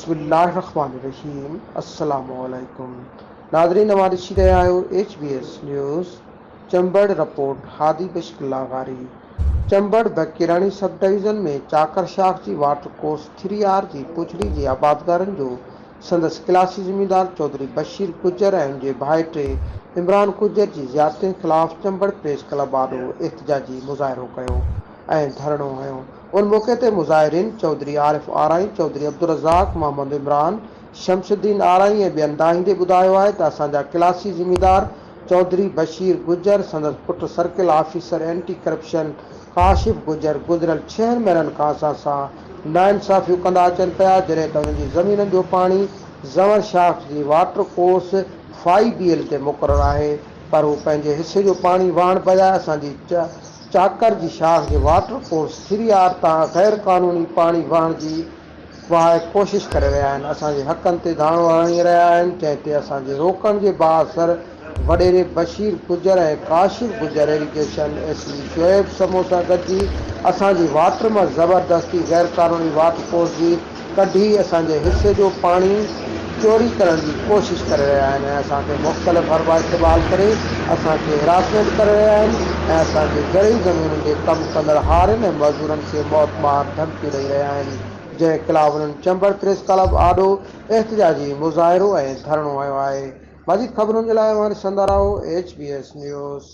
बिस्मिल्लाहिर्रहमानिर्रहीम। अस्सलामुअलैकुम नादरीन, हमारी सीधे आयो HBS न्यूज़ चंबड़ रिपोर्ट हादी बशकुल्ला गारी। चंबड़ बकिरानी सब डिवीज़न में चाकर शाख जी वाटर कोर्स 3R जी पुछड़ी जी आबादगारन जो संदस क्लासी ज़िम्मेदार चौधरी बशीर गुजर ऐं उनके भाइटे इमरान गुजर जी ज़ियादतियुनि ख़िलाफ़ चंबड़ प्रेस क्लब आॾो एहतजाजी मुज़ाहिरो कयो ऐं धरणो हयो। उन मौके ते मुज़ाहिरीन चौधरी आरिफ आराई, चौधरी अब्दुल रज़ाक, मोहम्मद इमरान, शमसुद्दीन आराई ऐं ॿियनि दाहींदे ॿुधायो आहे त असांजा क्लासी ज़िम्मेदार चौधरी बशीर गुजर, संदसि पुटु circle officer anti corruption Kashif गुजर गुज़िरियल 6 महीननि खां असां सां नाइंसाफ़ियूं कंदा अचनि पिया, जॾहिं त उन्हनि जी ज़मीननि जो पाणी ज़वर शाख जी वाटर कोर्स 5BL ते मुक़ररु आहे, पर हू पंहिंजे हिसे जो पाणी वहण बजाए असांजी चाकर जी शाख जे वाटर कोर्स 3R तां गैर क़ानूनी पाणी वहण जी कोशिश करे रहिया आहिनि। असांजे हक़नि ते धाणो हणी रहिया आहिनि, जंहिं ते असांजे रोकण जे बाअसर वॾेरे बशीर गुजर ऐं काशिफ गुजर इरीगेशन SE शोएब समूह सां गॾिजी असांजी वाटर मां ज़बरदस्ती गैर क़ानूनी वाटर कोर्स जी कढी असांजे हिसे जो पाणी चोरी करण जी कोशिश करे रहिया आहिनि ऐं असांखे मुख़्तलिफ़ हरबा इस्तेमालु करे असांखे हिरासमेंट करे रहिया आहिनि ऐं असांजे ज़रई ज़मीनुनि ते कमु कंदड़ हारियुनि ऐं मज़दूरनि खे मौत मार धमकी ॾेई रहिया आहिनि, जंहिं ख़िलाफ़ उन्हनि चंबड़ प्रेस क्लब आॾो एहतजाजी मुज़ाहिरो ऐं धरणो हयो आहे। मज़ीद ख़बरुनि जे लाइ हमारे संदा रहो HBS न्यूज़।